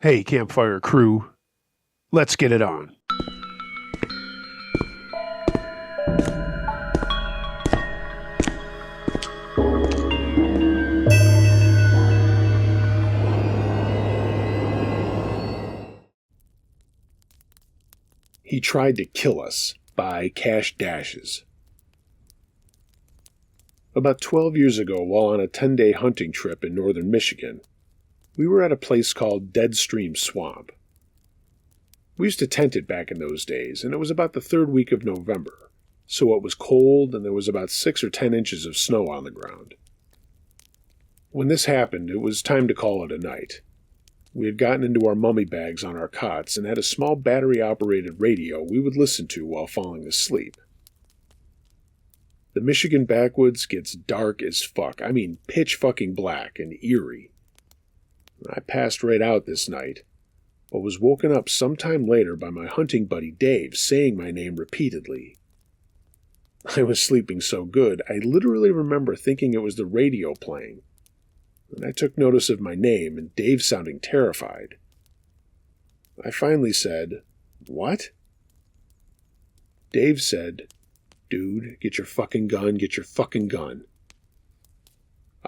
Hey, campfire crew, let's get it on. He Tried to Kill Us by Cash Dashes. About 12 years ago, while on a 10-day hunting trip in northern Michigan, we were at a place called Deadstream Swamp. We used to tent it back in those days, and it was about the third week of November, so it was cold and there was about 6 or 10 inches of snow on the ground. When this happened, it was time to call it a night. We had gotten into our mummy bags on our cots and had a small battery-operated radio we would listen to while falling asleep. The Michigan backwoods gets dark as fuck. I mean pitch fucking black and eerie. I passed right out this night, but was woken up sometime later by my hunting buddy Dave saying my name repeatedly. I was sleeping so good, I literally remember thinking it was the radio playing. And I took notice of my name and Dave sounding terrified. I finally said, "What?" Dave said, "Dude, get your fucking gun, get your fucking gun."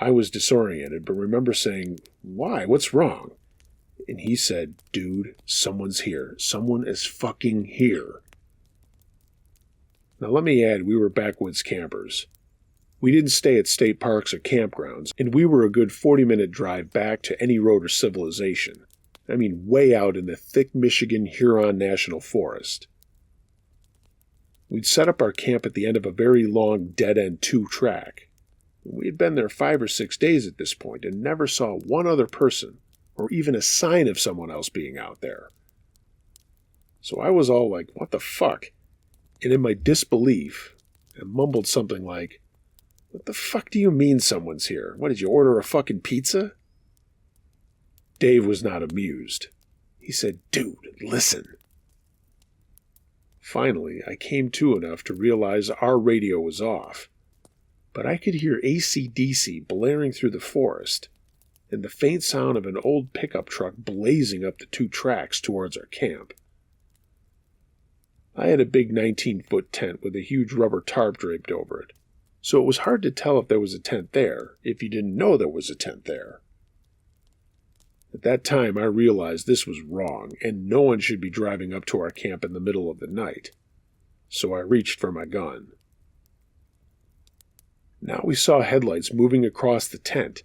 I was disoriented, but remember saying, "Why? What's wrong?" And he said, "Dude, someone's here. Someone is fucking here." Now let me add, we were backwoods campers. We didn't stay at state parks or campgrounds, and we were a good 40-minute drive back to any road or civilization. I mean, way out in the thick Michigan Huron National Forest. We'd set up our camp at the end of a very long dead-end 2-track. We had been there 5 or 6 days at this point and never saw one other person, or even a sign of someone else being out there. So I was all like, what the fuck? And in my disbelief, I mumbled something like, "What the fuck do you mean someone's here? What, did you order a fucking pizza?" Dave was not amused. He said, "Dude, listen." Finally, I came to enough to realize our radio was off, but I could hear AC/DC blaring through the forest, and the faint sound of an old pickup truck blazing up the 2 tracks towards our camp. I had a big 19-foot tent with a huge rubber tarp draped over it, so it was hard to tell if there was a tent there, if you didn't know there was a tent there. At that time, I realized this was wrong, and no one should be driving up to our camp in the middle of the night. So I reached for my gun. Now we saw headlights moving across the tent,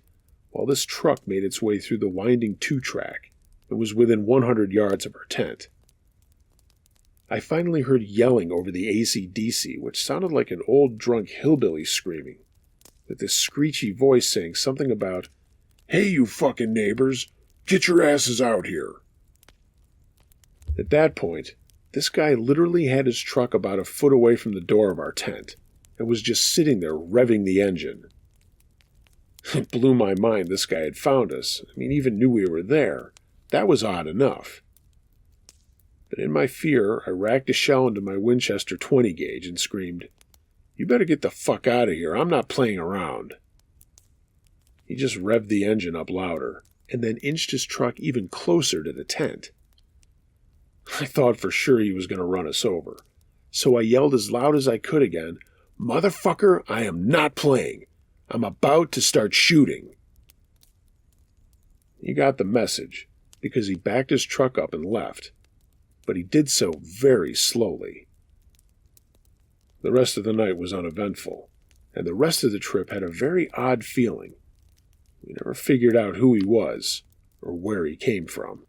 while this truck made its way through the winding 2-track and was within 100 yards of our tent. I finally heard yelling over the AC/DC, which sounded like an old drunk hillbilly screaming, with this screechy voice saying something about, "Hey, you fucking neighbors, get your asses out here." At that point, this guy literally had his truck about a foot away from the door of our tent, and was just sitting there revving the engine. It blew my mind this guy had found us. I mean, even knew we were there. That was odd enough. But in my fear, I racked a shell into my Winchester 20 gauge and screamed, "You better get the fuck out of here, I'm not playing around." He just revved the engine up louder, and then inched his truck even closer to the tent. I thought for sure he was going to run us over, so I yelled as loud as I could again, "Motherfucker, I am not playing. I'm about to start shooting." He got the message, because he backed his truck up and left, but he did so very slowly. The rest of the night was uneventful, and the rest of the trip had a very odd feeling. We never figured out who he was, or where he came from.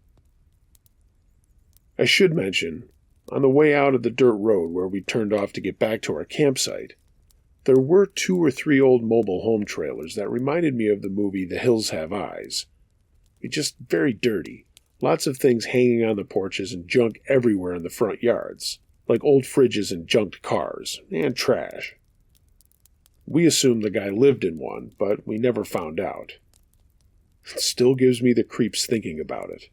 I should mention, on the way out of the dirt road where we turned off to get back to our campsite, there were 2 or 3 old mobile home trailers that reminded me of the movie The Hills Have Eyes. Just very dirty. Lots of things hanging on the porches and junk everywhere in the front yards, like old fridges and junked cars, and trash. We assumed the guy lived in one, but we never found out. It still gives me the creeps thinking about it.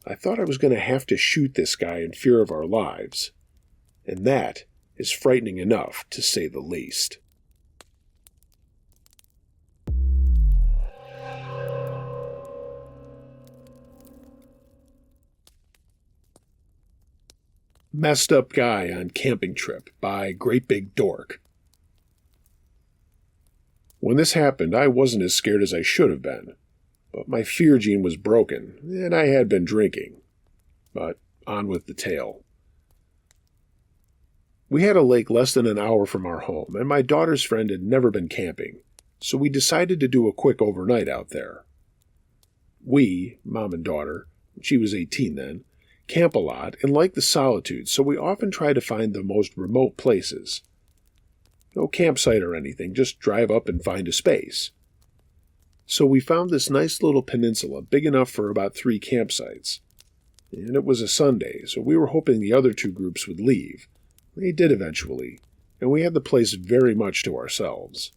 I thought I was going to have to shoot this guy in fear of our lives, and that is frightening enough, to say the least. Messed Up Guy on Camping Trip by Great Big Dork. When this happened, I wasn't as scared as I should have been, but my fear gene was broken, and I had been drinking. But on with the tale. We had a lake less than an hour from our home, and my daughter's friend had never been camping, so we decided to do a quick overnight out there. We, mom and daughter, she was 18 then, camp a lot and like the solitude, so we often try to find the most remote places. No campsite or anything, just drive up and find a space. So we found this nice little peninsula, big enough for about 3 campsites. And it was a Sunday, so we were hoping the other 2 groups would leave. They did eventually, and we had the place very much to ourselves.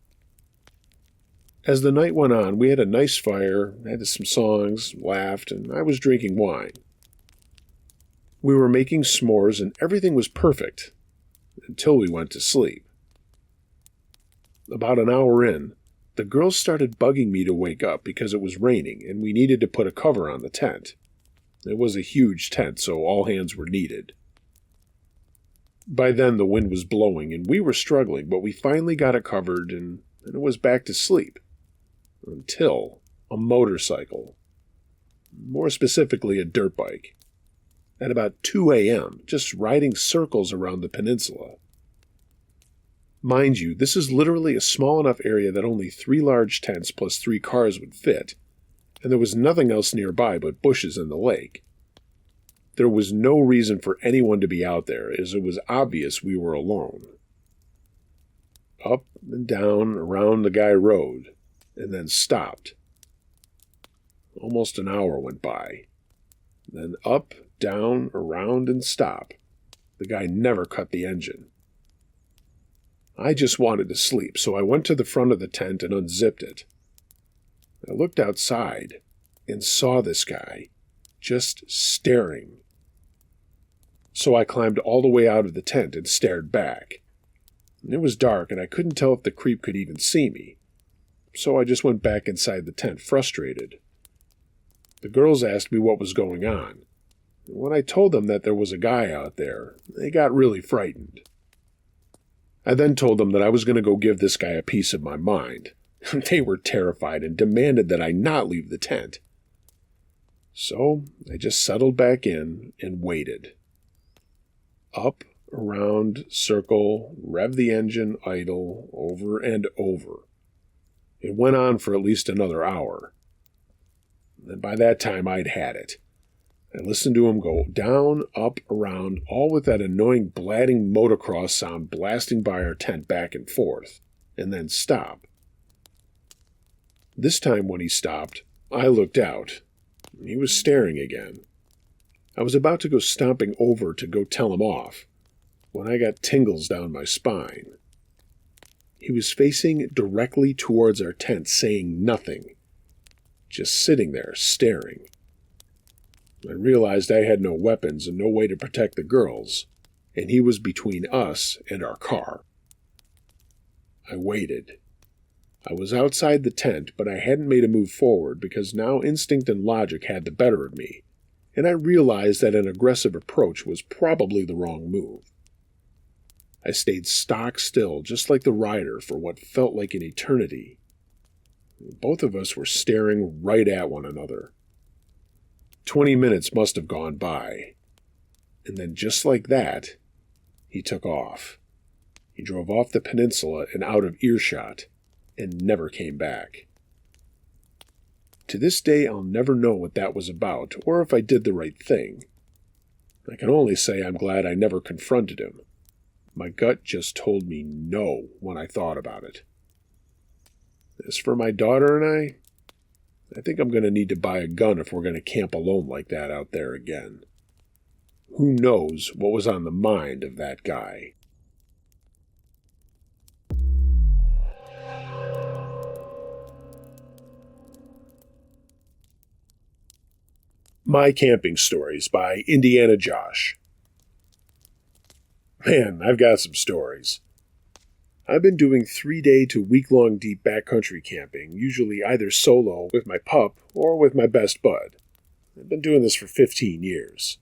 As the night went on, we had a nice fire, had some songs, laughed, and I was drinking wine. We were making s'mores and everything was perfect, until we went to sleep. About an hour in, the girls started bugging me to wake up because it was raining and we needed to put a cover on the tent. It was a huge tent, so all hands were needed. By then the wind was blowing and we were struggling, but we finally got it covered and it was back to sleep. Until a motorcycle, more specifically a dirt bike, at about 2 a.m., just riding circles around the peninsula. Mind you, this is literally a small enough area that only 3 large tents plus 3 cars would fit, and there was nothing else nearby but bushes and the lake. There was no reason for anyone to be out there, as it was obvious we were alone. Up and down around the guy rode, and then stopped. Almost an hour went by. Then up, down, around, and stop. The guy never cut the engine. I just wanted to sleep, so I went to the front of the tent and unzipped it. I looked outside and saw this guy just staring. So I climbed all the way out of the tent and stared back. It was dark and I couldn't tell if the creep could even see me, so I just went back inside the tent frustrated. The girls asked me what was going on. When I told them that there was a guy out there, they got really frightened. I then told them that I was going to go give this guy a piece of my mind. They were terrified and demanded that I not leave the tent. So I just settled back in and waited. Up, around, circle, rev the engine, idle, over and over. It went on for at least another hour. And by that time I'd had it. I listened to him go down, up, around, all with that annoying blatting motocross sound blasting by our tent back and forth, and then stop. This time when he stopped, I looked out. He was staring again. I was about to go stomping over to go tell him off, when I got tingles down my spine. He was facing directly towards our tent, saying nothing, just sitting there staring. I realized I had no weapons and no way to protect the girls, and he was between us and our car. I waited. I was outside the tent, but I hadn't made a move forward because now instinct and logic had the better of me, and I realized that an aggressive approach was probably the wrong move. I stayed stock still, just like the rider, for what felt like an eternity. Both of us were staring right at one another. 20 minutes must have gone by. And then just like that, he took off. He drove off the peninsula and out of earshot, and never came back. To this day, I'll never know what that was about, or if I did the right thing. I can only say I'm glad I never confronted him. My gut just told me no when I thought about it. As for my daughter and I think I'm going to need to buy a gun if we're going to camp alone like that out there again. Who knows what was on the mind of that guy? My Camping Stories by Indiana Josh. Man, I've got some stories. I've been doing 3-day to week-long deep backcountry camping, usually either solo with my pup or with my best bud. I've been doing this for 15 years.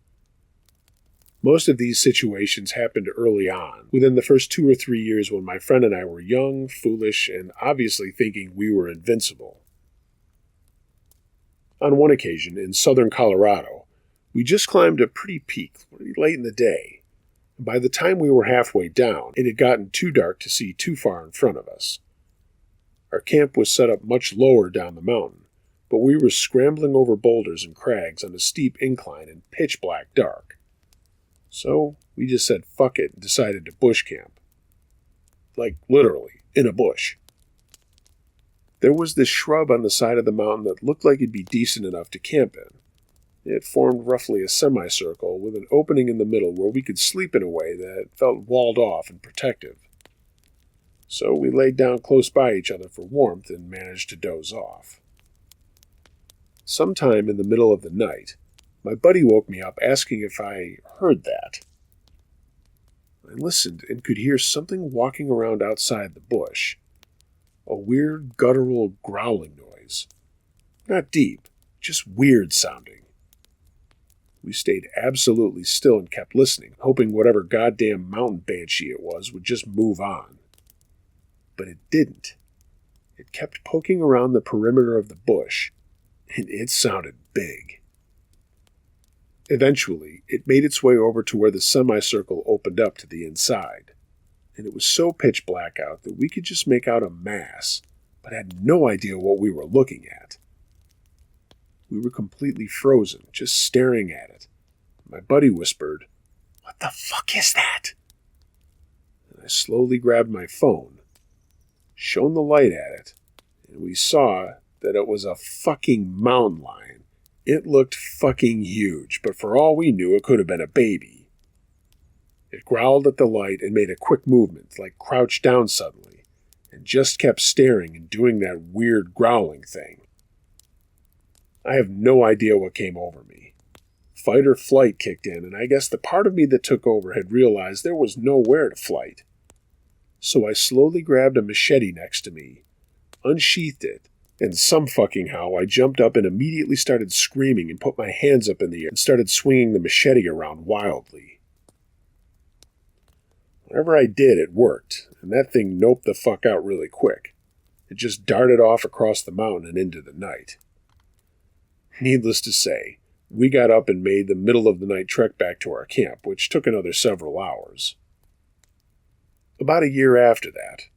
Most of these situations happened early on, within the first 2 or 3 years when my friend and I were young, foolish, and obviously thinking we were invincible. On one occasion, in southern Colorado, we just climbed a pretty peak pretty late in the day. By the time we were halfway down, it had gotten too dark to see too far in front of us. Our camp was set up much lower down the mountain, but we were scrambling over boulders and crags on a steep incline in pitch black dark. So we just said fuck it and decided to bush camp. Like literally, in a bush. There was this shrub on the side of the mountain that looked like it'd be decent enough to camp in. It formed roughly a semicircle with an opening in the middle where we could sleep in a way that felt walled off and protective. So we laid down close by each other for warmth and managed to doze off. Sometime in the middle of the night, my buddy woke me up asking if I heard that. I listened and could hear something walking around outside the bush. A weird, guttural growling noise. Not deep, just weird sounding. We stayed absolutely still and kept listening, hoping whatever goddamn mountain banshee it was would just move on. But it didn't. It kept poking around the perimeter of the bush, and it sounded big. Eventually, it made its way over to where the semicircle opened up to the inside, and it was so pitch black out that we could just make out a mass, but had no idea what we were looking at. We were completely frozen, just staring at it. My buddy whispered, "What the fuck is that?" And I slowly grabbed my phone, shone the light at it, and we saw that it was a fucking mountain lion. It looked fucking huge, but for all we knew, it could have been a baby. It growled at the light and made a quick movement, like crouched down suddenly, and just kept staring and doing that weird growling thing. I have no idea what came over me. Fight or flight kicked in, and I guess the part of me that took over had realized there was nowhere to fight. So I slowly grabbed a machete next to me, unsheathed it, and some fucking how I jumped up and immediately started screaming and put my hands up in the air and started swinging the machete around wildly. Whatever I did, it worked, and that thing noped the fuck out really quick. It just darted off across the mountain and into the night. Needless to say, we got up and made the middle-of-the-night trek back to our camp, which took another several hours. About a year after that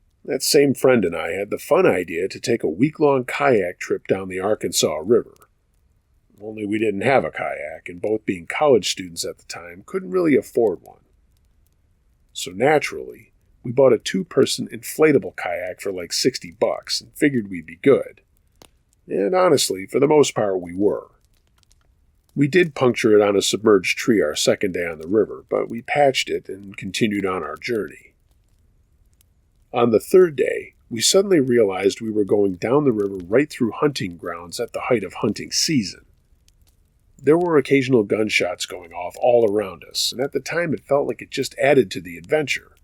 same friend and I had the fun idea to take a week-long kayak trip down the Arkansas River. Only we didn't have a kayak, and both being college students at the time, couldn't really afford one. So naturally, we bought a 2-person inflatable kayak for like $60 and figured we'd be good. And honestly, for the most part, we were. We did puncture it on a submerged tree our second day on the river, but we patched it and continued on our journey. On the third day, we suddenly realized we were going down the river right through hunting grounds at the height of hunting season. There were occasional gunshots going off all around us, and at the time it felt like it just added to the adventure.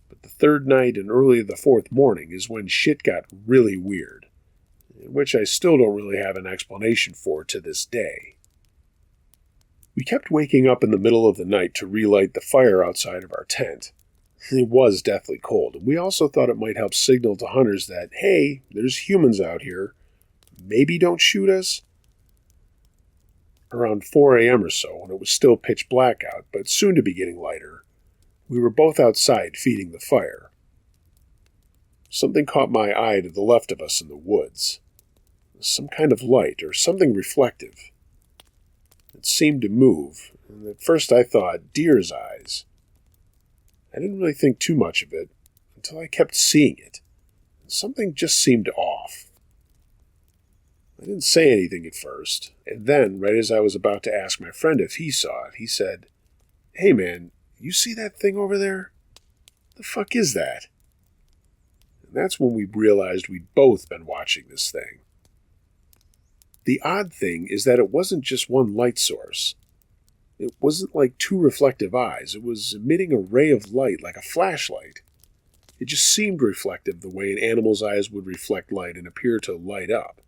But the third night and early the fourth morning is when shit got really weird, which I still don't really have an explanation for to this day. We kept waking up in the middle of the night to relight the fire outside of our tent. It was deathly cold, and we also thought it might help signal to hunters that, hey, there's humans out here. Maybe don't shoot us. Around 4 a.m. or so, when it was still pitch black out, but soon to be getting lighter, we were both outside feeding the fire. Something caught my eye to the left of us in the woods. Some kind of light, or something reflective. It seemed to move, and at first I thought deer's eyes. I didn't really think too much of it until I kept seeing it. Something just seemed off. I didn't say anything at first, and then, right as I was about to ask my friend if he saw it, he said, "Hey man, you see that thing over there? The fuck is that?" And that's when we realized we'd both been watching this thing. The odd thing is that it wasn't just one light source. It wasn't like 2 reflective eyes. It was emitting a ray of light like a flashlight. It just seemed reflective the way an animal's eyes would reflect light and appear to light up.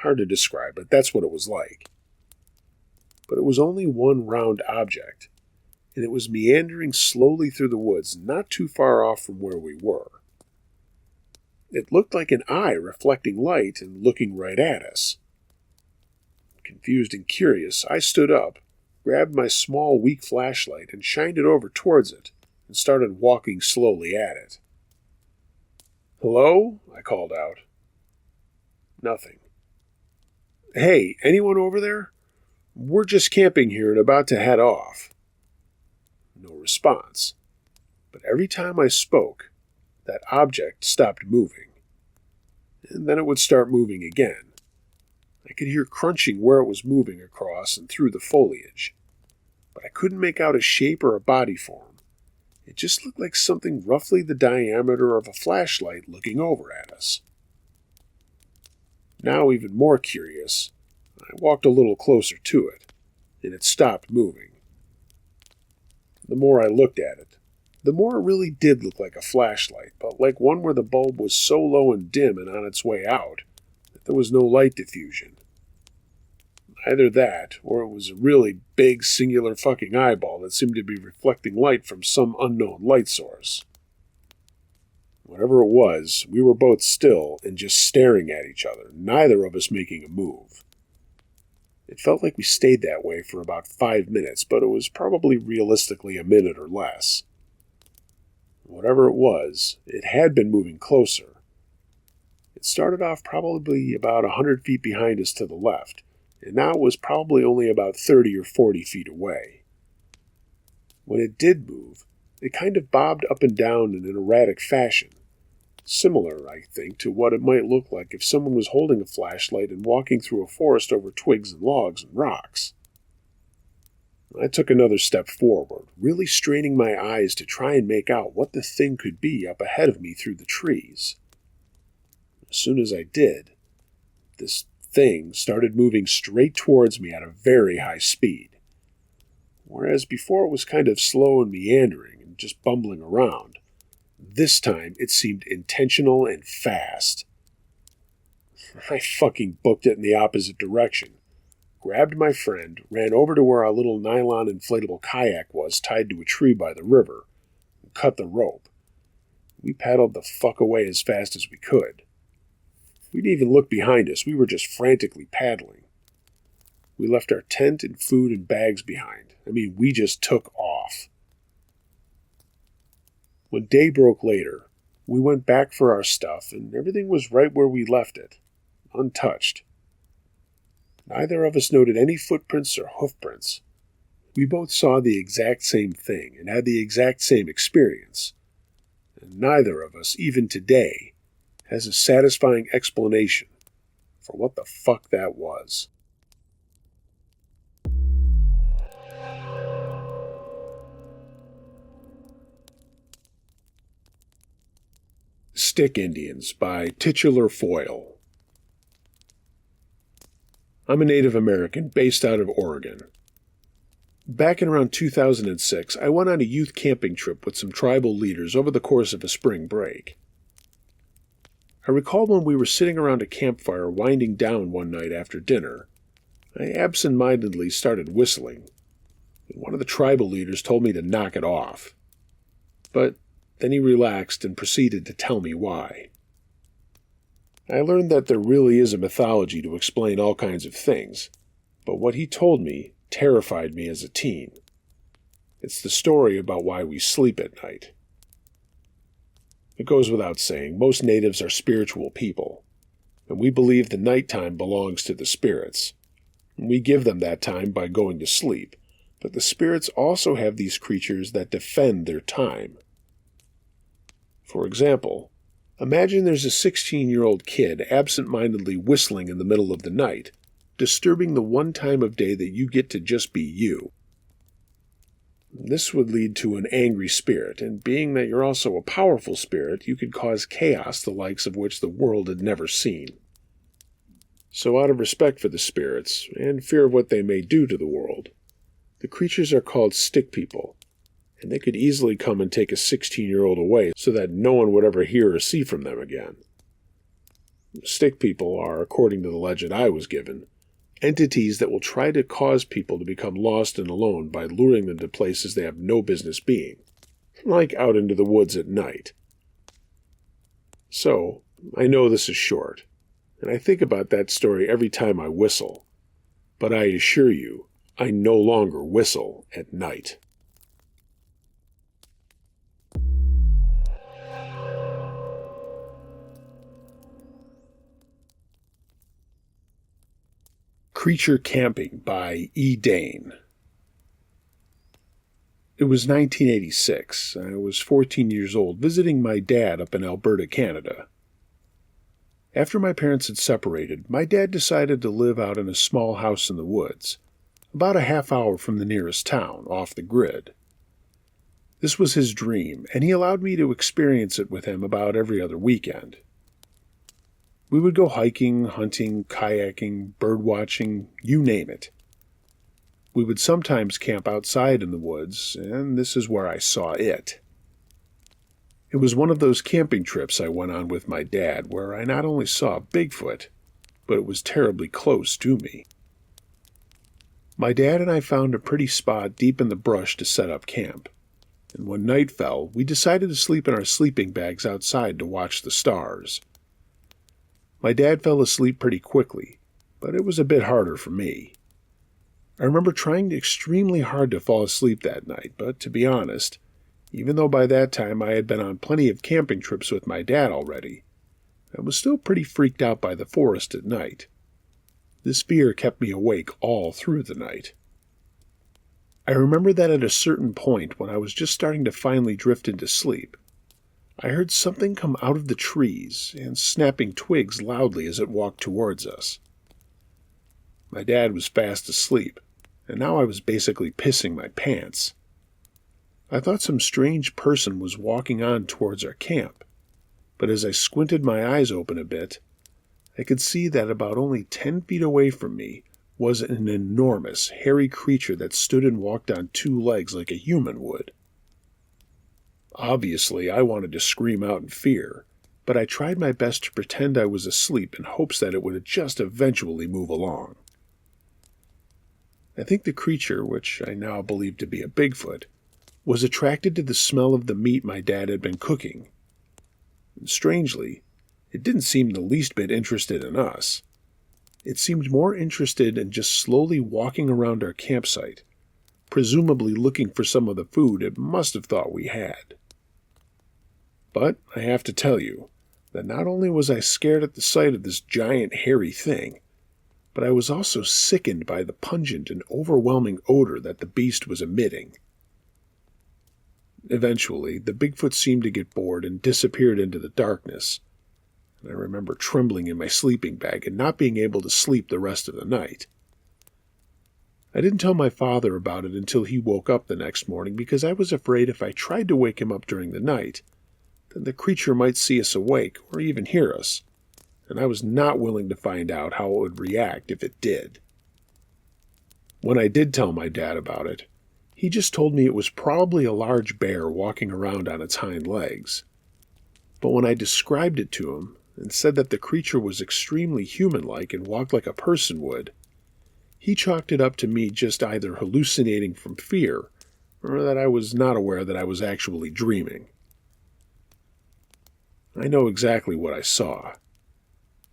Hard to describe, but that's what it was like. But it was only one round object, and it was meandering slowly through the woods, not too far off from where we were. It looked like an eye reflecting light and looking right at us. Confused and curious, I stood up, grabbed my small, weak flashlight, and shined it over towards it, and started walking slowly at it. "Hello?" I called out. Nothing. "Hey, anyone over there? We're just camping here and about to head off." No response. But every time I spoke, that object stopped moving. And then it would start moving again. I could hear crunching where it was moving across and through the foliage. But I couldn't make out a shape or a body form. It just looked like something roughly the diameter of a flashlight looking over at us. Now even more curious, I walked a little closer to it, and it stopped moving. The more I looked at it, the more it really did look like a flashlight, but like one where the bulb was so low and dim and on its way out that there was no light diffusion. Either that, or it was a really big singular fucking eyeball that seemed to be reflecting light from some unknown light source. Whatever it was, we were both still and just staring at each other, neither of us making a move. It felt like we stayed that way for about 5 minutes, but it was probably realistically a minute or less. Whatever it was, it had been moving closer. It started off probably about 100 feet behind us to the left, and now it was probably only about 30 or 40 feet away. When it did move, it kind of bobbed up and down in an erratic fashion, similar, I think, to what it might look like if someone was holding a flashlight and walking through a forest over twigs and logs and rocks. I took another step forward, really straining my eyes to try and make out what the thing could be up ahead of me through the trees. As soon as I did, this thing started moving straight towards me at a very high speed. Whereas before it was kind of slow and meandering and just bumbling around, this time it seemed intentional and fast. I fucking booked it in the opposite direction, grabbed my friend, ran over to where our little nylon inflatable kayak was tied to a tree by the river, and cut the rope. We paddled the fuck away as fast as we could. We didn't even look behind us, we were just frantically paddling. We left our tent and food and bags behind. We just took off. When day broke later, we went back for our stuff, and everything was right where we left it, untouched. Neither of us noted any footprints or hoofprints. We both saw the exact same thing and had the exact same experience. And neither of us, even today, has a satisfying explanation for what the fuck that was. Stick Indians by Titular Foyle. I'm a Native American based out of Oregon. Back in around 2006, I went on a youth camping trip with some tribal leaders over the course of a spring break. I recall when we were sitting around a campfire winding down one night after dinner, I absent-mindedly started whistling, and one of the tribal leaders told me to knock it off. But then he relaxed and proceeded to tell me why. I learned that there really is a mythology to explain all kinds of things, but what he told me terrified me as a teen. It's the story about why we sleep at night. It goes without saying, most natives are spiritual people, and we believe the nighttime belongs to the spirits. And we give them that time by going to sleep, but the spirits also have these creatures that defend their time. For example, imagine there's a 16-year-old kid absent-mindedly whistling in the middle of the night, disturbing the one time of day that you get to just be you. This would lead to an angry spirit, and being that you're also a powerful spirit, you could cause chaos the likes of which the world had never seen. So out of respect for the spirits, and fear of what they may do to the world, the creatures are called stick people, and they could easily come and take a 16-year-old away so that no one would ever hear or see from them again. Stick people are, according to the legend I was given, entities that will try to cause people to become lost and alone by luring them to places they have no business being, like out into the woods at night. So, I know this is short, and I think about that story every time I whistle, but I assure you, I no longer whistle at night. Creature Camping by E. Dane. It was 1986. I was 14 years old, visiting my dad up in Alberta, Canada. After my parents had separated, my dad decided to live out in a small house in the woods, about a half hour from the nearest town, off the grid. This was his dream, and he allowed me to experience it with him about every other weekend. We would go hiking, hunting, kayaking, birdwatching, you name it. We would sometimes camp outside in the woods, and this is where I saw it. It was one of those camping trips I went on with my dad where I not only saw Bigfoot, but it was terribly close to me. My dad and I found a pretty spot deep in the brush to set up camp, and when night fell, we decided to sleep in our sleeping bags outside to watch the stars. My dad fell asleep pretty quickly, but it was a bit harder for me. I remember trying extremely hard to fall asleep that night, but to be honest, even though by that time I had been on plenty of camping trips with my dad already, I was still pretty freaked out by the forest at night. This fear kept me awake all through the night. I remember that at a certain point, when I was just starting to finally drift into sleep, I heard something come out of the trees and snapping twigs loudly as it walked towards us. My dad was fast asleep, and now I was basically pissing my pants. I thought some strange person was walking on towards our camp, but as I squinted my eyes open a bit, I could see that about only 10 feet away from me was an enormous, hairy creature that stood and walked on two legs like a human would. Obviously, I wanted to scream out in fear, but I tried my best to pretend I was asleep in hopes that it would just eventually move along. I think the creature, which I now believe to be a Bigfoot, was attracted to the smell of the meat my dad had been cooking. And strangely, it didn't seem the least bit interested in us. It seemed more interested in just slowly walking around our campsite, presumably looking for some of the food it must have thought we had. But I have to tell you that not only was I scared at the sight of this giant hairy thing, but I was also sickened by the pungent and overwhelming odor that the beast was emitting. Eventually, the Bigfoot seemed to get bored and disappeared into the darkness, and I remember trembling in my sleeping bag and not being able to sleep the rest of the night. I didn't tell my father about it until he woke up the next morning because I was afraid if I tried to wake him up during the night, then the creature might see us awake or even hear us, and I was not willing to find out how it would react if it did. When I did tell my dad about it, he just told me it was probably a large bear walking around on its hind legs. But when I described it to him and said that the creature was extremely human-like and walked like a person would, he chalked it up to me just either hallucinating from fear or that I was not aware that I was actually dreaming. I know exactly what I saw.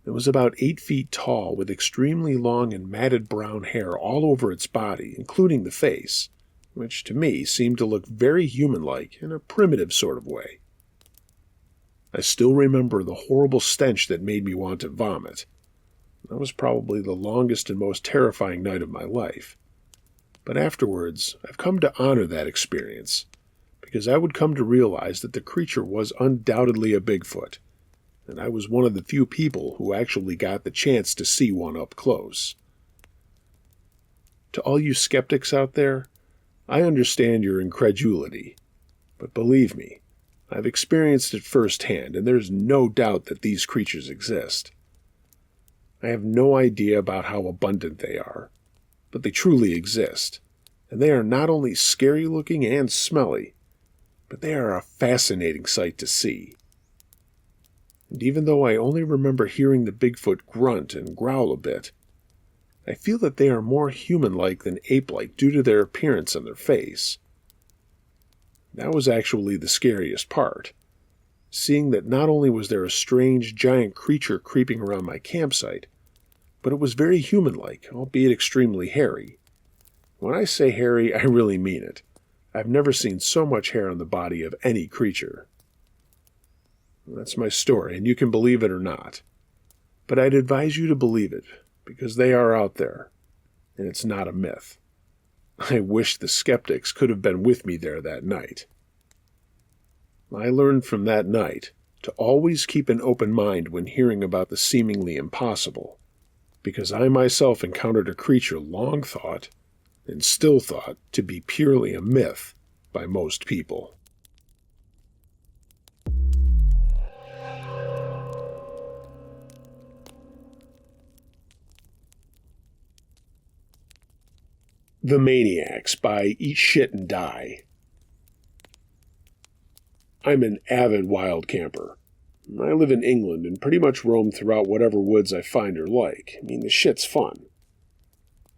It was about 8 feet tall with extremely long and matted brown hair all over its body, including the face, which to me seemed to look very human-like in a primitive sort of way. I still remember the horrible stench that made me want to vomit. That was probably the longest and most terrifying night of my life. But afterwards, I've come to honor that experience, because I would come to realize that the creature was undoubtedly a Bigfoot, and I was one of the few people who actually got the chance to see one up close. To all you skeptics out there, I understand your incredulity, but believe me, I've experienced it firsthand, and there's no doubt that these creatures exist. I have no idea about how abundant they are, but they truly exist, and they are not only scary-looking and smelly, but they are a fascinating sight to see. And even though I only remember hearing the Bigfoot grunt and growl a bit, I feel that they are more human-like than ape-like due to their appearance and their face. That was actually the scariest part, seeing that not only was there a strange giant creature creeping around my campsite, but it was very human-like, albeit extremely hairy. When I say hairy, I really mean it. I've never seen so much hair on the body of any creature. That's my story, and you can believe it or not. But I'd advise you to believe it, because they are out there, and it's not a myth. I wish the skeptics could have been with me there that night. I learned from that night to always keep an open mind when hearing about the seemingly impossible, because I myself encountered a creature long thought, and still thought, to be purely a myth by most people. The Maniacs by Eat Shit and Die. I'm an avid wild camper. I live in England and pretty much roam throughout whatever woods I find or like. The shit's fun.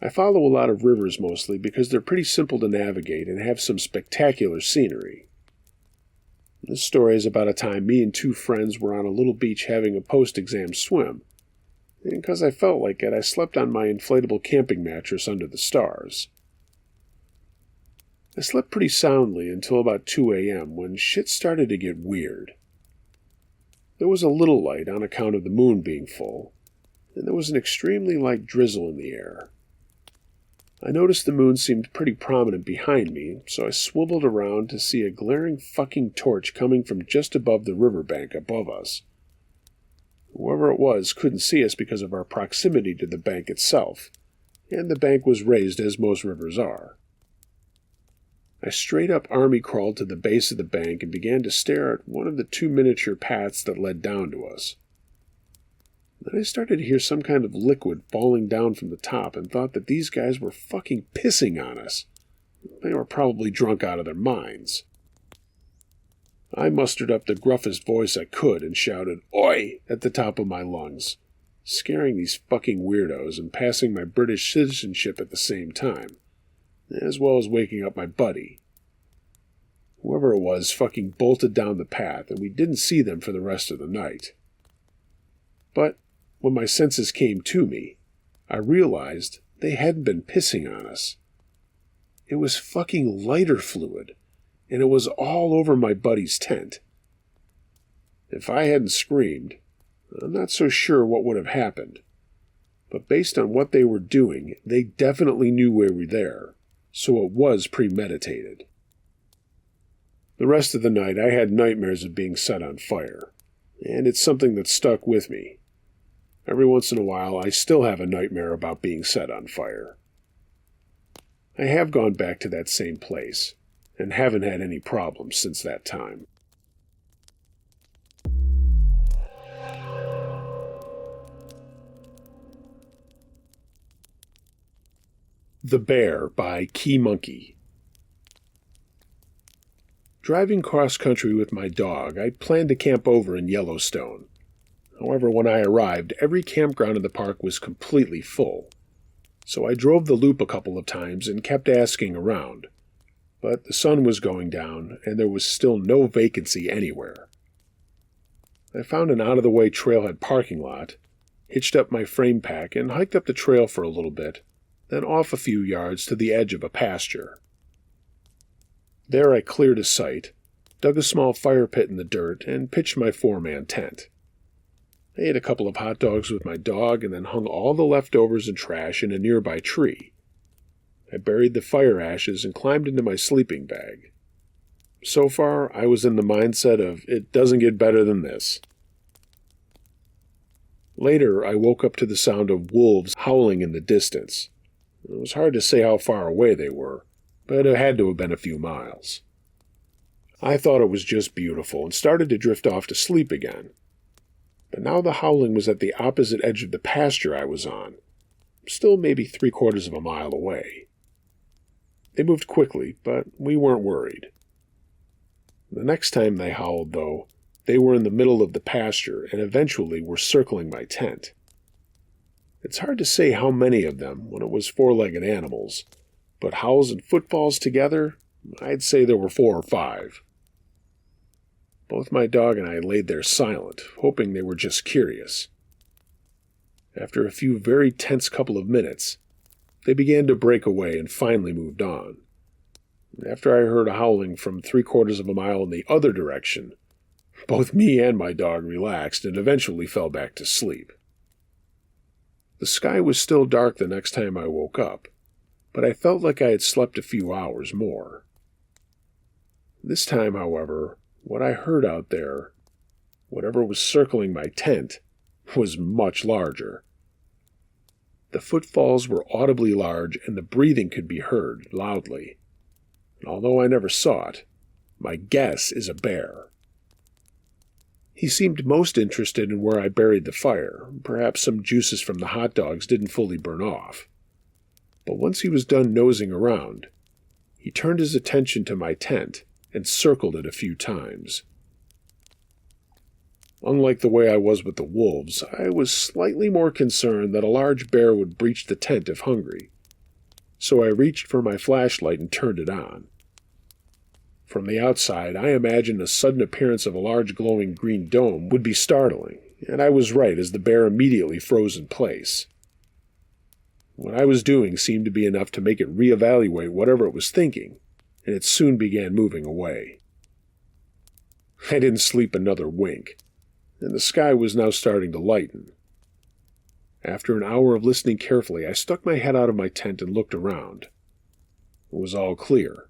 I follow a lot of rivers mostly because they're pretty simple to navigate and have some spectacular scenery. This story is about a time me and two friends were on a little beach having a post-exam swim. And because I felt like it, I slept on my inflatable camping mattress under the stars. I slept pretty soundly until about 2 a.m. when shit started to get weird. There was a little light on account of the moon being full, and there was an extremely light drizzle in the air. I noticed the moon seemed pretty prominent behind me, so I swiveled around to see a glaring fucking torch coming from just above the riverbank above us. Whoever it was couldn't see us because of our proximity to the bank itself, and the bank was raised as most rivers are. I straight up army crawled to the base of the bank and began to stare at one of the 2 miniature paths that led down to us. Then I started to hear some kind of liquid falling down from the top and thought that these guys were fucking pissing on us. They were probably drunk out of their minds. I mustered up the gruffest voice I could and shouted, "Oi!" at the top of my lungs, scaring these fucking weirdos and passing my British citizenship at the same time, as well as waking up my buddy. Whoever it was fucking bolted down the path, and we didn't see them for the rest of the night. But when my senses came to me, I realized they hadn't been pissing on us. It was fucking lighter fluid, and it was all over my buddy's tent. If I hadn't screamed, I'm not so sure what would have happened, but based on what they were doing, they definitely knew we were there, so it was premeditated. The rest of the night I had nightmares of being set on fire, and it's something that stuck with me. Every once in a while I still have a nightmare about being set on fire. I have gone back to that same place, and haven't had any problems since that time. The Bear by Key Monkey. Driving cross-country with my dog, I planned to camp over in Yellowstone. However, when I arrived, every campground in the park was completely full. So I drove the loop a couple of times and kept asking around. But the sun was going down, and there was still no vacancy anywhere. I found an out-of-the-way trailhead parking lot, hitched up my frame pack, and hiked up the trail for a little bit, then off a few yards to the edge of a pasture. There I cleared a site, dug a small fire pit in the dirt, and pitched my 4-man tent. I ate a couple of hot dogs with my dog and then hung all the leftovers and trash in a nearby tree. I buried the fire ashes and climbed into my sleeping bag. So far, I was in the mindset of, it doesn't get better than this. Later, I woke up to the sound of wolves howling in the distance. It was hard to say how far away they were, but it had to have been a few miles. I thought it was just beautiful and started to drift off to sleep again. But now the howling was at the opposite edge of the pasture I was on, still maybe 3/4 of a mile away. They moved quickly, but we weren't worried. The next time they howled, though, they were in the middle of the pasture and eventually were circling my tent. It's hard to say how many of them when it was four-legged animals, but howls and footfalls together, I'd say there were 4 or 5. Both my dog and I laid there silent, hoping they were just curious. After a few very tense couple of minutes, they began to break away and finally moved on. After I heard a howling from 3/4 of a mile in the other direction, both me and my dog relaxed and eventually fell back to sleep. The sky was still dark the next time I woke up, but I felt like I had slept a few hours more. This time, however, what I heard out there, whatever was circling my tent, was much larger. The footfalls were audibly large and the breathing could be heard loudly. And although I never saw it, my guess is a bear. He seemed most interested in where I buried the fire. Perhaps some juices from the hot dogs didn't fully burn off. But once he was done nosing around, he turned his attention to my tent and circled it a few times. Unlike the way I was with the wolves, I was slightly more concerned that a large bear would breach the tent if hungry, so I reached for my flashlight and turned it on. From the outside, I imagined a sudden appearance of a large glowing green dome would be startling, and I was right as the bear immediately froze in place. What I was doing seemed to be enough to make it reevaluate whatever it was thinking, and it soon began moving away. I didn't sleep another wink, and the sky was now starting to lighten. After an hour of listening carefully, I stuck my head out of my tent and looked around. It was all clear.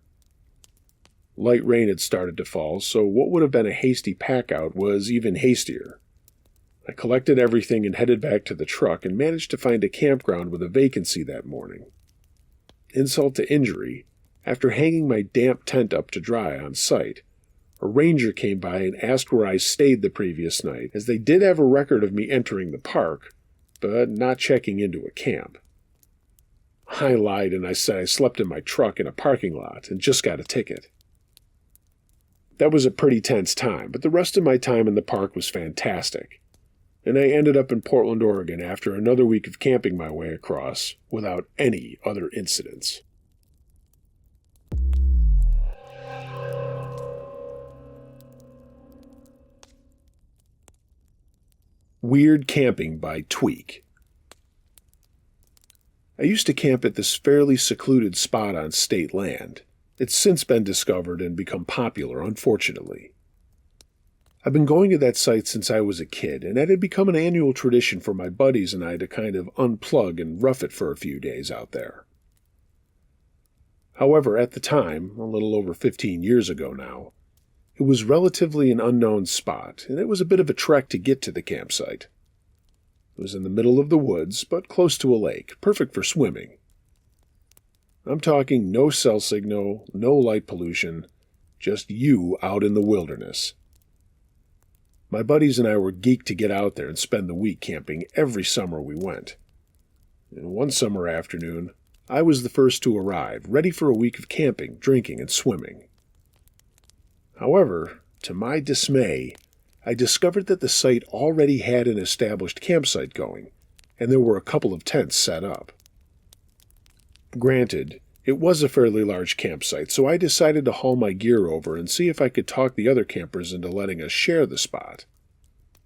Light rain had started to fall, so what would have been a hasty pack-out was even hastier. I collected everything and headed back to the truck and managed to find a campground with a vacancy that morning. Insult to injury, after hanging my damp tent up to dry on site, a ranger came by and asked where I stayed the previous night, as they did have a record of me entering the park, but not checking into a camp. I lied and I said I slept in my truck in a parking lot and just got a ticket. That was a pretty tense time, but the rest of my time in the park was fantastic, and I ended up in Portland, Oregon after another week of camping my way across without any other incidents. Weird camping by Tweak. I used to camp at this fairly secluded spot on state land. It's since been discovered and become popular, unfortunately. I've been going to that site since I was a kid, and it had become an annual tradition for my buddies and I to kind of unplug and rough it for a few days out there. However, at the time, a little over 15 years ago now, it was relatively an unknown spot, and it was a bit of a trek to get to the campsite. It was in the middle of the woods, but close to a lake, perfect for swimming. I'm talking no cell signal, no light pollution, just you out in the wilderness. My buddies and I were geeked to get out there and spend the week camping every summer we went. And one summer afternoon, I was the first to arrive, ready for a week of camping, drinking, and swimming. However, to my dismay, I discovered that the site already had an established campsite going, and there were a couple of tents set up. Granted, it was a fairly large campsite, so I decided to haul my gear over and see if I could talk the other campers into letting us share the spot.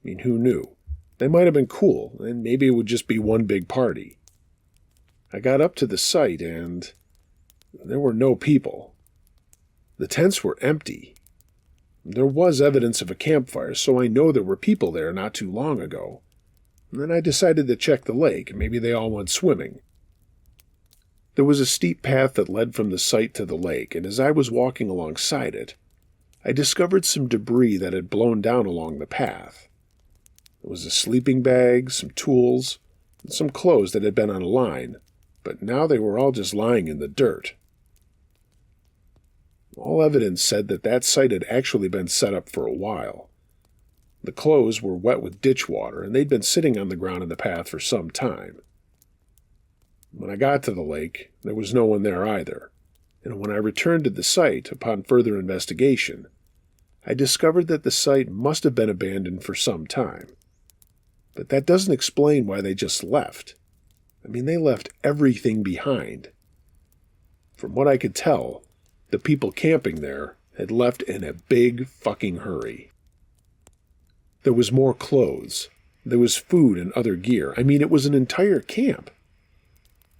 I mean, who knew? They might have been cool, and maybe it would just be one big party. I got up to the site, and there were no people. The tents were empty. There was evidence of a campfire, so I know there were people there not too long ago. And then I decided to check the lake. Maybe they all went swimming. There was a steep path that led from the site to the lake, and as I was walking alongside it, I discovered some debris that had blown down along the path. There was a sleeping bag, some tools, and some clothes that had been on a line, but now they were all just lying in the dirt. All evidence said that that site had actually been set up for a while. The clothes were wet with ditch water, and they'd been sitting on the ground in the path for some time. When I got to the lake, there was no one there either, and when I returned to the site upon further investigation, I discovered that the site must have been abandoned for some time. But that doesn't explain why they just left. I mean, they left everything behind. From what I could tell, the people camping there had left in a big fucking hurry. There was more clothes. There was food and other gear. I mean, it was an entire camp.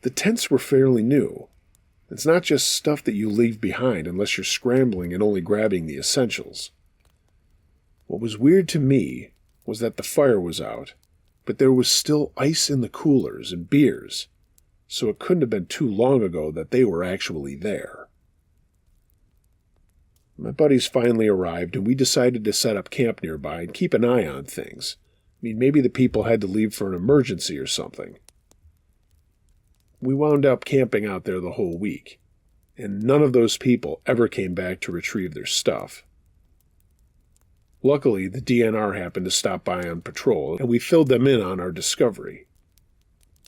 The tents were fairly new. It's not just stuff that you leave behind unless you're scrambling and only grabbing the essentials. What was weird to me was that the fire was out, but there was still ice in the coolers and beers, so it couldn't have been too long ago that they were actually there. My buddies finally arrived, and we decided to set up camp nearby and keep an eye on things. I mean, maybe the people had to leave for an emergency or something. We wound up camping out there the whole week, and none of those people ever came back to retrieve their stuff. Luckily, the DNR happened to stop by on patrol, and we filled them in on our discovery.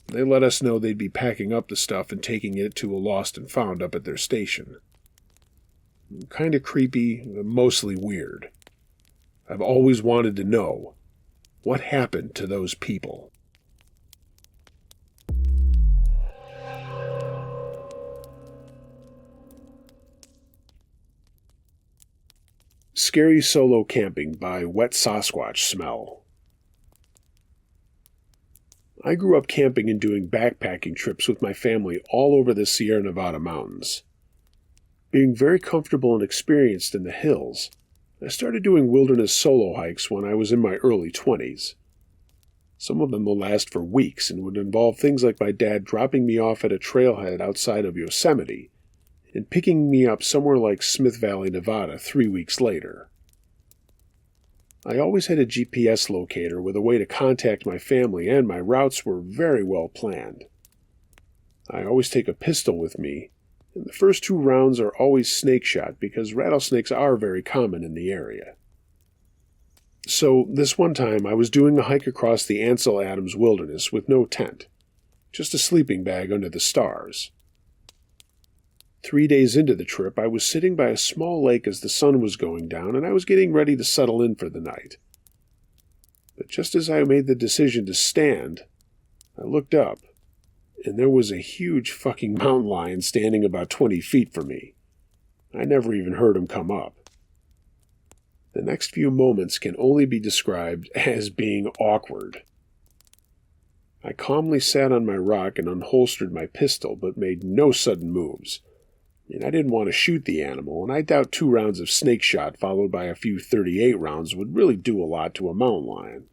They let us know they'd be packing up the stuff and taking it to a lost and found up at their station. Kind of creepy, but mostly weird. I've always wanted to know what happened to those people. Scary Solo Camping by Wet Sasquatch Smell. I grew up camping and doing backpacking trips with my family all over the Sierra Nevada mountains. Being very comfortable and experienced in the hills, I started doing wilderness solo hikes when I was in my early 20s. Some of them will last for weeks and would involve things like my dad dropping me off at a trailhead outside of Yosemite and picking me up somewhere like Smith Valley, Nevada 3 weeks later. I always had a GPS locator with a way to contact my family, and my routes were very well planned. I always take a pistol with me, and the first 2 rounds are always snake shot because rattlesnakes are very common in the area. So this one time I was doing a hike across the Ansel Adams Wilderness with no tent, just a sleeping bag under the stars. 3 days into the trip, I was sitting by a small lake as the sun was going down, and I was getting ready to settle in for the night. But just as I made the decision to stand, I looked up, and there was a huge fucking mountain lion standing about 20 feet from me. I never even heard him come up. The next few moments can only be described as being awkward. I calmly sat on my rock and unholstered my pistol, but made no sudden moves. And I didn't want to shoot the animal, and I doubt 2 rounds of snake shot followed by a few .38 rounds would really do a lot to a mountain lion.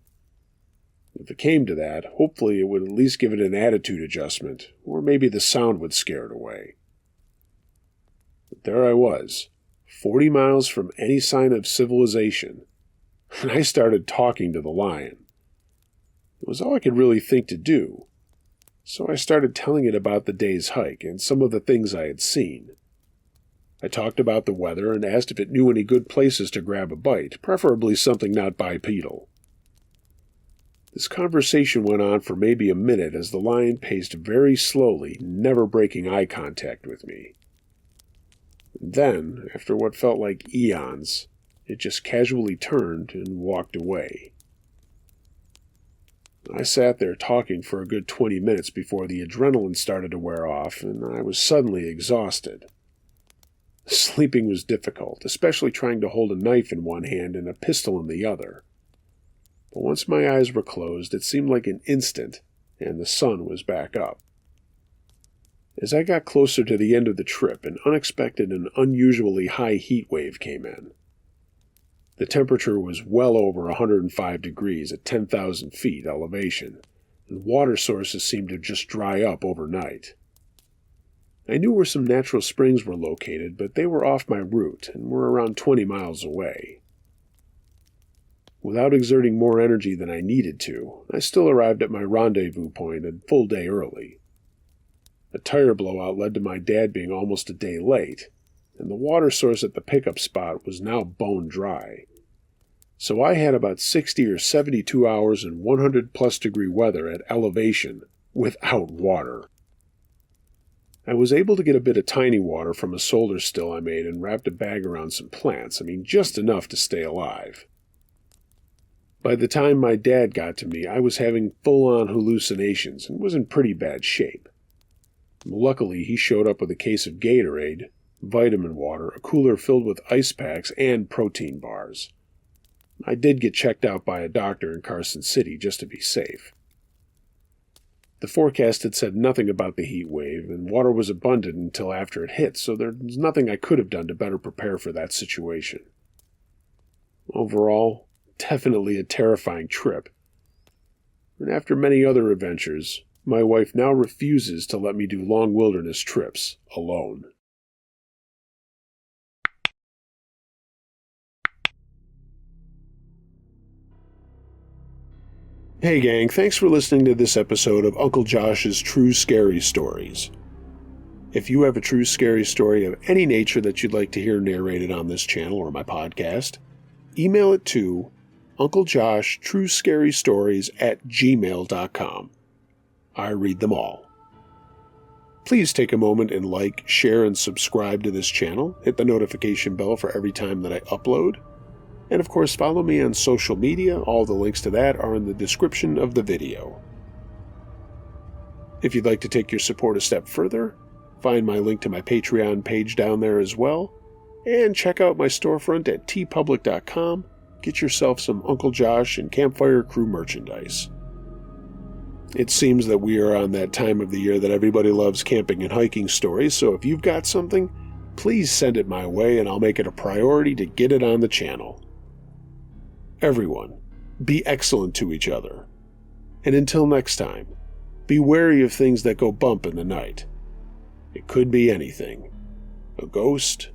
If it came to that, hopefully it would at least give it an attitude adjustment, or maybe the sound would scare it away. But there I was, 40 miles from any sign of civilization, and I started talking to the lion. It was all I could really think to do, so I started telling it about the day's hike and some of the things I had seen. I talked about the weather and asked if it knew any good places to grab a bite, preferably something not bipedal. This conversation went on for maybe a minute as the lion paced very slowly, never breaking eye contact with me. And then, after what felt like eons, it just casually turned and walked away. I sat there talking for a good 20 minutes before the adrenaline started to wear off, and I was suddenly exhausted. Sleeping was difficult, especially trying to hold a knife in one hand and a pistol in the other. But once my eyes were closed, it seemed like an instant, and the sun was back up. As I got closer to the end of the trip, an unexpected and unusually high heat wave came in. The temperature was well over 105 degrees at 10,000 feet elevation, and water sources seemed to just dry up overnight. I knew where some natural springs were located, but they were off my route and were around 20 miles away. Without exerting more energy than I needed to, I still arrived at my rendezvous point a full day early. A tire blowout led to my dad being almost a day late, and the water source at the pickup spot was now bone dry. So I had about 60 or 72 hours in 100-plus degree weather at elevation without water. I was able to get a bit of tiny water from a solar still I made and wrapped a bag around some plants, just enough to stay alive. By the time my dad got to me, I was having full-on hallucinations and was in pretty bad shape. Luckily, he showed up with a case of Gatorade, vitamin water, a cooler filled with ice packs, and protein bars. I did get checked out by a doctor in Carson City just to be safe. The forecast had said nothing about the heat wave, and water was abundant until after it hit, so there was nothing I could have done to better prepare for that situation. Overall, definitely a terrifying trip. And after many other adventures, my wife now refuses to let me do long wilderness trips alone. Hey gang, thanks for listening to this episode of Uncle Josh's True Scary Stories. If you have a true scary story of any nature that you'd like to hear narrated on this channel or my podcast, email it to unclejoshtruescarystories@gmail.com. I read them all. Please take a moment and like, share, and subscribe to this channel. Hit the notification bell for every time that I upload. And of course, follow me on social media. All the links to that are in the description of the video. If you'd like to take your support a step further, find my link to my Patreon page down there as well, and check out my storefront at tpublic.com. Get yourself some Uncle Josh and Campfire Crew merchandise. It seems that we are on that time of the year that everybody loves camping and hiking stories, so if you've got something, please send it my way and I'll make it a priority to get it on the channel. Everyone, be excellent to each other. And until next time, be wary of things that go bump in the night. It could be anything. A ghost,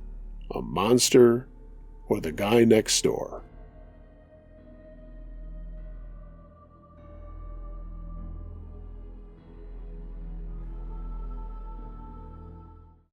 a monster, or the guy next door.